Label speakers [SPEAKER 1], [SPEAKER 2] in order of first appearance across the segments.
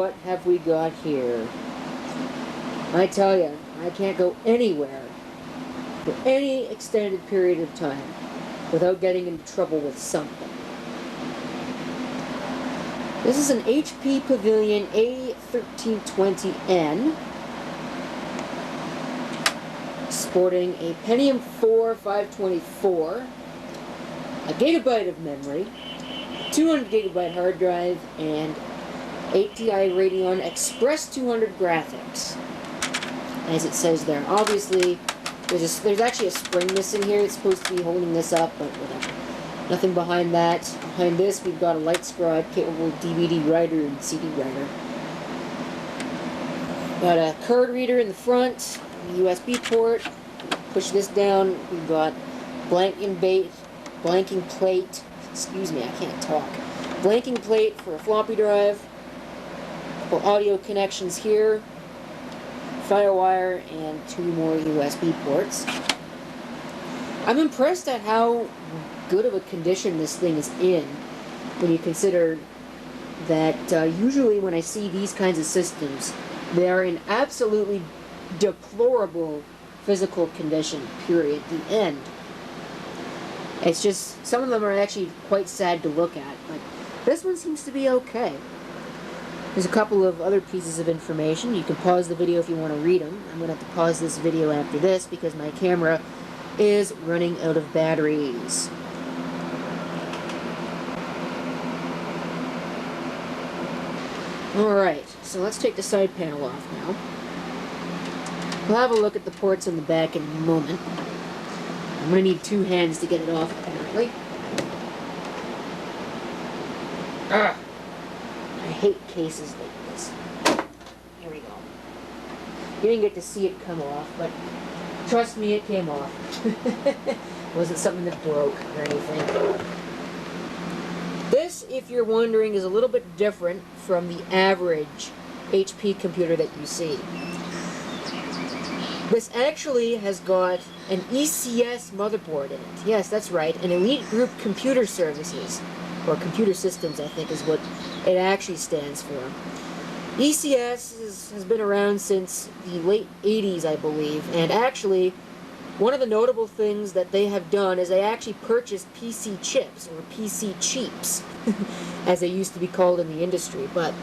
[SPEAKER 1] what have we got here? I tell you, I can't go anywhere for any extended period of time without getting into trouble with something. This is an HP Pavilion A1320n, sporting a Pentium 4 524, a gigabyte of memory, 200 gigabyte hard drive, and 8Ti Radeon Express 200 graphics, as it says there. Obviously, there's actually a spring missing here that's supposed to be holding this up, but whatever. Nothing behind that. Behind this, we've got a light scribe capable DVD writer and CD writer. Got a card reader in the front, a USB port. Push this down. We've got blanking plate. Excuse me, I can't talk. Blanking plate for a floppy drive. Couple audio connections here. Firewire and 2 more USB ports. I'm impressed at how good of a condition this thing is in when you consider that usually when I see these kinds of systems, they are in absolutely deplorable physical condition, period. The end. It's just, some of them are actually quite sad to look at, but this one seems to be okay. There's a couple of other pieces of information. You can pause the video if you want to read them. I'm going to have to pause this video after this because my camera is running out of batteries. Alright, so let's take the side panel off now. We'll have a look at the ports on the back in a moment. I'm going to need 2 hands to get it off, apparently. I hate cases like this. Here we go. You didn't get to see it come off, but trust me, it came off. It wasn't something that broke or anything. This, if you're wondering, is a little bit different from the average HP computer that you see. This actually has got an ECS motherboard in it. Yes, that's right, an Elite Group Computer Services, or Computer Systems, I think is what it actually stands for. ECS has been around since the late 80s, I believe, and actually, one of the notable things that they have done is they actually purchased PC chips, or PC cheaps, as they used to be called in the industry. But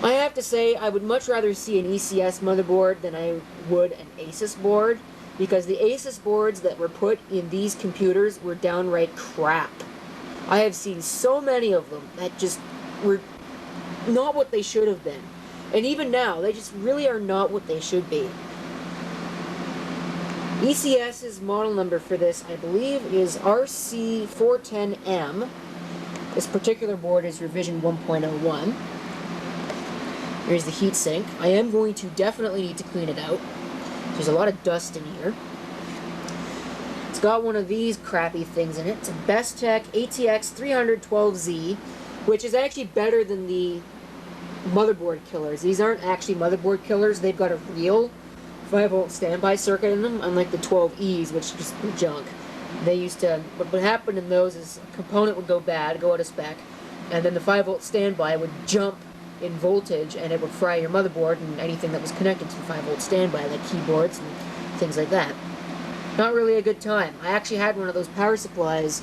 [SPEAKER 1] I have to say, I would much rather see an ECS motherboard than I would an Asus board, because the Asus boards that were put in these computers were downright crap. I have seen so many of them that just were not what they should have been. And even now, they just really are not what they should be. ECS's model number for this, I believe, is RC410M. This particular board is revision 1.01. Here's the heatsink. I am going to definitely need to clean it out. There's a lot of dust in here. It's got one of these crappy things in it. It's a Bestech ATX 312Z, which is actually better than the motherboard killers. These aren't actually motherboard killers. They've got a real 5-volt standby circuit in them, unlike the 12Es, which just were junk. They used to, what would happen in those is a component would go bad, go out of spec, and then the 5-volt standby would jump in voltage and it would fry your motherboard and anything that was connected to the 5-volt standby, like keyboards and things like that. Not really a good time. I actually had one of those power supplies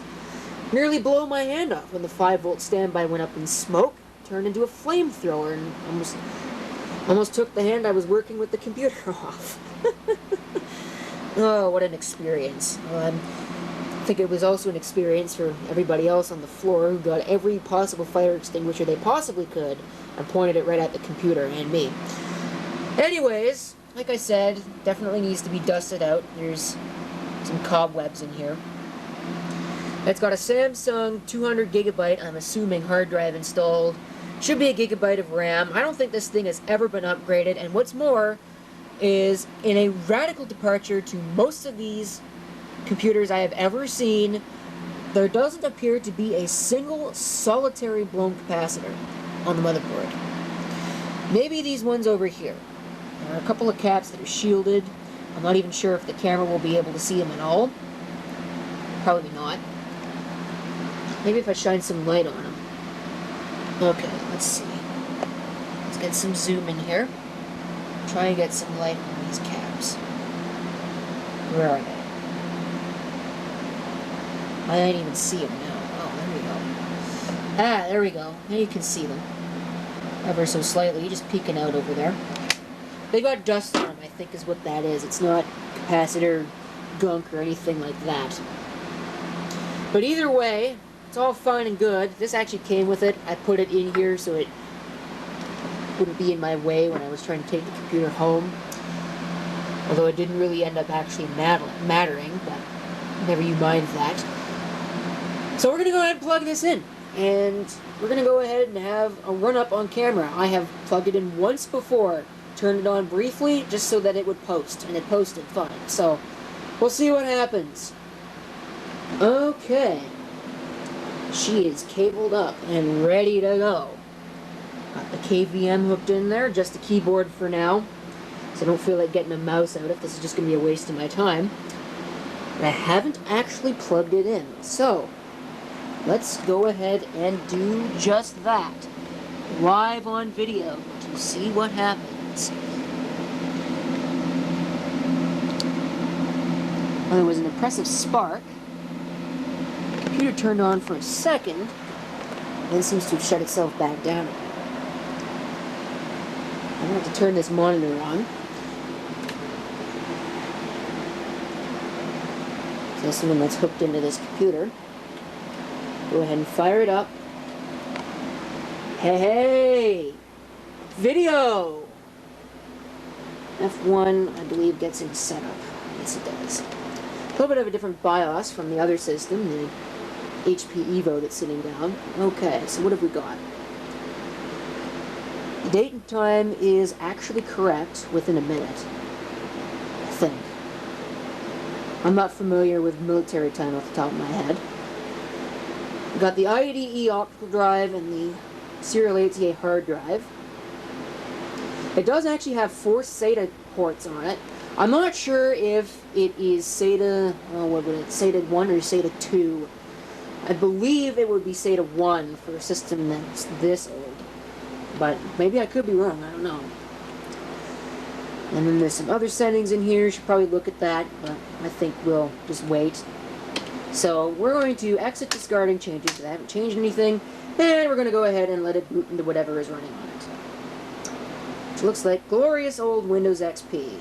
[SPEAKER 1] nearly blow my hand off when the 5-volt standby went up in smoke, turned into a flamethrower, and almost took the hand I was working with the computer off. Oh, what an experience. I think it was also an experience for everybody else on the floor who got every possible fire extinguisher they possibly could and pointed it right at the computer and me. Anyways, like I said, definitely needs to be dusted out. There's some cobwebs in here. It's got a Samsung 200 gigabyte, I'm assuming, hard drive installed. Should be a gigabyte of RAM. I don't think this thing has ever been upgraded, and what's more is, in a radical departure to most of these computers I have ever seen, there doesn't appear to be a single solitary blown capacitor on the motherboard. Maybe these ones over here. There are a couple of caps that are shielded. I'm not even sure if the camera will be able to see them at all. Probably not. Maybe if I shine some light on them. Okay, let's see. Let's get some zoom in here. Try and get some light on these caps. Where are they? I can't even see them now. Oh, there we go. Ah, there we go. Now you can see them. Ever so slightly, just peeking out over there. They got dust on them, I think is what that is. It's not capacitor gunk or anything like that. But either way, it's all fine and good. This actually came with it. I put it in here so it wouldn't be in my way when I was trying to take the computer home. Although it didn't really end up actually mattering, but never you mind that. So we're going to go ahead and plug this in. And we're going to go ahead and have a run-up on camera. I have plugged it in once before. Turned it on briefly just so that it would post. And it posted fine. So we'll see what happens. Okay. She is cabled up and ready to go. Got the KVM hooked in there. Just the keyboard for now. So I don't feel like getting a mouse out if this is just going to be a waste of my time. But I haven't actually plugged it in. So let's go ahead and do just that. Live on video to see what happens. Well, there was an impressive spark. The computer turned on for a second, then seems to have shut itself back down again. I'm going to have to turn this monitor on. So this is the one that's hooked into this computer. Go ahead and fire it up. Hey! Video! F1, I believe, gets in setup. Yes, it does. A little bit of a different BIOS from the other system, the HP Evo that's sitting down. Okay, so what have we got? The date and time is actually correct within a minute, I think. I'm not familiar with military time off the top of my head. We got the IDE optical drive and the serial ATA hard drive. It does actually have 4 SATA ports on it. I'm not sure if it is SATA, what would it, SATA 1 or SATA 2. I believe it would be SATA 1 for a system that's this old. But maybe I could be wrong, I don't know. And then there's some other settings in here. You should probably look at that, but I think we'll just wait. So we're going to exit discarding changes because I haven't changed anything, and we're going to go ahead and let it boot into whatever is running on it. Which looks like glorious old Windows XP.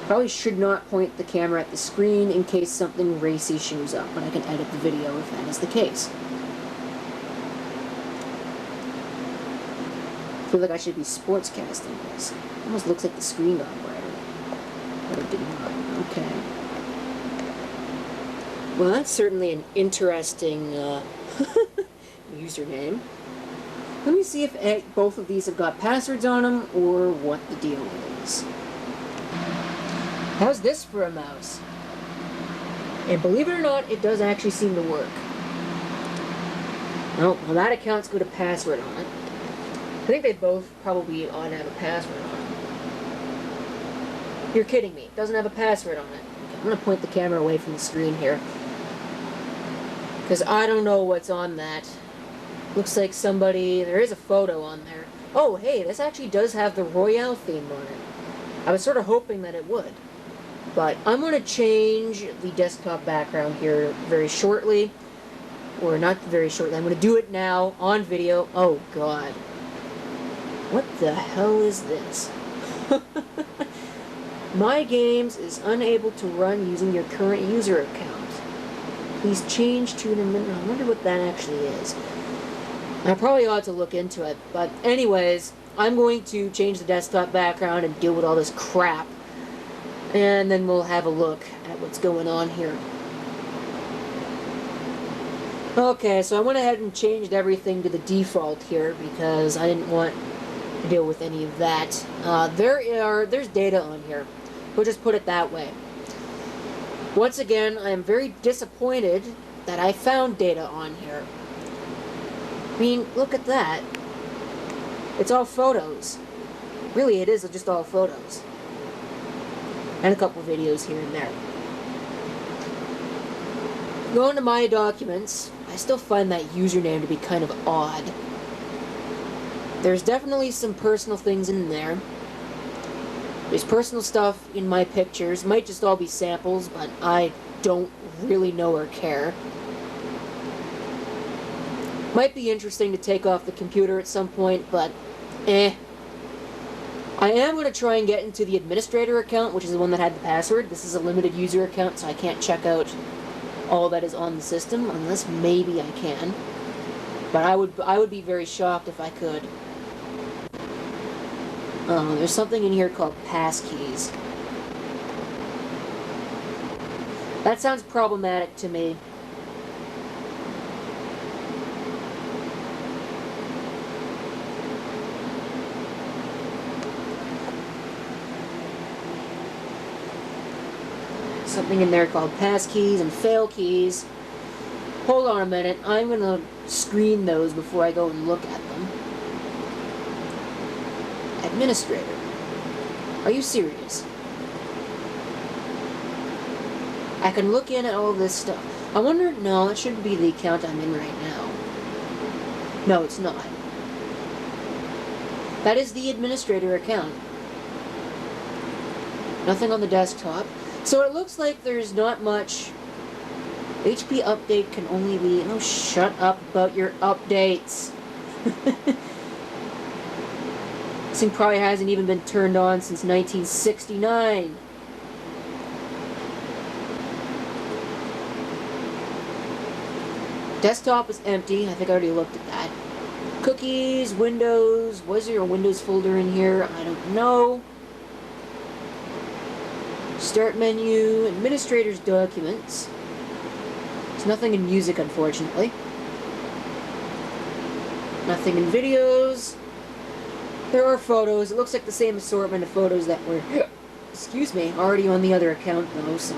[SPEAKER 1] Probably should not point the camera at the screen in case something racy shows up, but I can edit the video if that is the case. I feel like I should be sportscasting this. Almost looks like the screen got brighter. But it did not. Okay. Well, that's certainly an interesting username. Let me see if both of these have got passwords on them or what the deal is. How's this for a mouse? And believe it or not, it does actually seem to work. Oh, well, that account's got a password on it. I think they both probably ought to have a password on it. You're kidding me. It doesn't have a password on it. Okay, I'm going to point the camera away from the screen here. Because I don't know what's on that. Looks like somebody... There is a photo on there. Oh, hey, this actually does have the Royale theme on it. I was sort of hoping that it would. But I'm going to change the desktop background here very shortly. Or not very shortly. I'm going to do it now on video. Oh, God. What the hell is this? My Games is unable to run using your current user account. Please change to an admin. I wonder what that actually is. I probably ought to look into it. But anyways, I'm going to change the desktop background and deal with all this crap. And then we'll have a look at what's going on here. Okay, so I went ahead and changed everything to the default here because I didn't want to deal with any of that. There's data on here. We'll just put it that way. Once again, I am very disappointed that I found data on here. I mean, look at that. It's all photos. Really, it is just all photos. And a couple videos here and there. Going to my documents, I still find that username to be kind of odd. There's definitely some personal things in there. There's personal stuff in my pictures. Might just all be samples, but I don't really know or care. Might be interesting to take off the computer at some point, but I am going to try and get into the administrator account, which is the one that had the password. This is a limited user account, so I can't check out all that is on the system, unless maybe I can. But I would be very shocked if I could. There's something in here called passkeys. That sounds problematic to me. Something in there called passkeys and fail keys. Hold on a minute. I'm going to screen those before I go and look at them. Administrator. Are you serious? I can look in at all this stuff. I wonder, no, it shouldn't be the account I'm in right now. No, it's not. That is the administrator account. Nothing on the desktop. So it looks like there's not much. HP update can only be... Oh, shut up about your updates. This thing probably hasn't even been turned on since 1969. Desktop is empty. I think I already looked at that. Cookies, Windows. Was there a Windows folder in here? I don't know. Start menu. Administrator's documents. There's nothing in music, unfortunately. Nothing in videos. There are photos. It looks like the same assortment of photos that were, excuse me, already on the other account, though, so...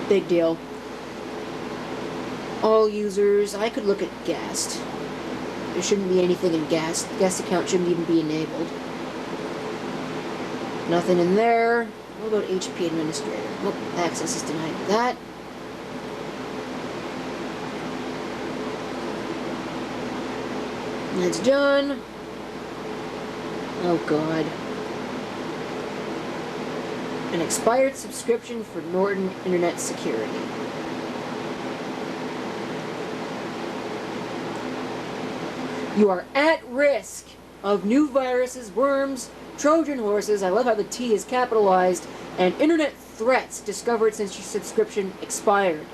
[SPEAKER 1] Big deal. All users. I could look at guest. There shouldn't be anything in guest. The guest account shouldn't even be enabled. Nothing in there. What about HP administrator? Nope, access is denied to that. That's done. Oh god. An expired subscription for Norton Internet Security. You are at risk of new viruses, worms, Trojan horses, I love how the T is capitalized, and internet threats discovered since your subscription expired.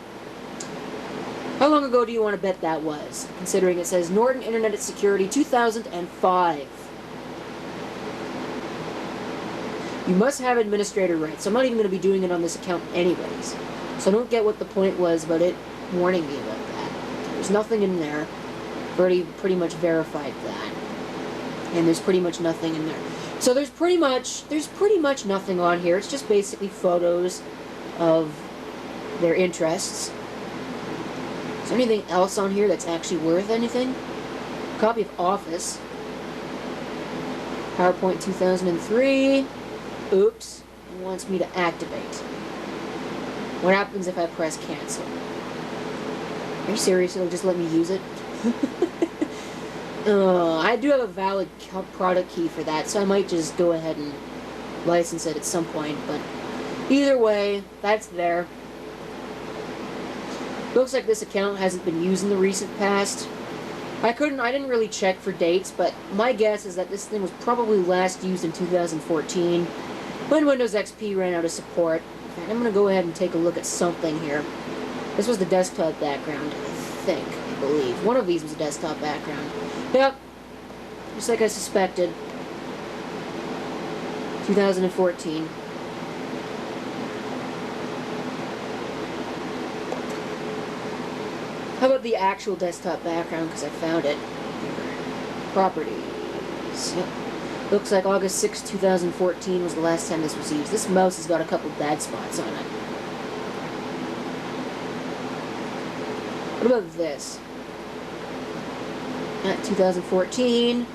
[SPEAKER 1] How long ago do you want to bet that was? Considering it says Norton Internet Security 2005. You must have administrator rights, so I'm not even going to be doing it on this account anyways. So I don't get what the point was about it warning me about that. There's nothing in there. I've already pretty much verified that. And there's pretty much nothing in there. So there's pretty much nothing on here. It's just basically photos of their interests. Is there anything else on here that's actually worth anything? Copy of Office. PowerPoint 2003. Oops. It wants me to activate. What happens if I press cancel? Are you serious? It'll just let me use it? I do have a valid product key for that, so I might just go ahead and license it at some point, but either way, that's there. Looks like this account hasn't been used in the recent past. I didn't really check for dates, but my guess is that this thing was probably last used in 2014, when Windows XP ran out of support. In fact, I'm going to go ahead and take a look at something here. This was the desktop background, I believe. One of these was a desktop background. Yep. Just like I suspected. 2014. How about the actual desktop background, because I found it. Properties. Yep. Looks like August 6, 2014 was the last time this was used. This mouse has got a couple bad spots on it. What about this? 2014.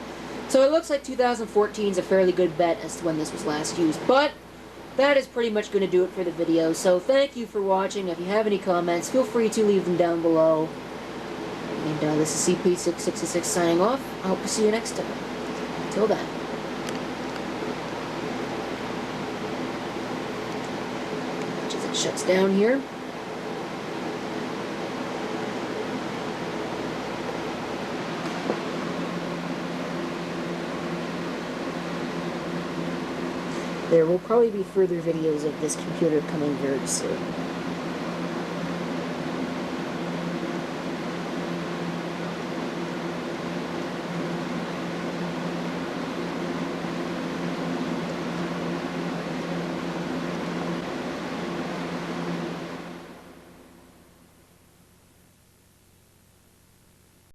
[SPEAKER 1] So it looks like 2014 is a fairly good bet as to when this was last used. But that is pretty much going to do it for the video. So thank you for watching. If you have any comments, feel free to leave them down below. And this is CP666 signing off. I hope to see you next time. Till then. As it shuts down here. There will probably be further videos of this computer coming very soon.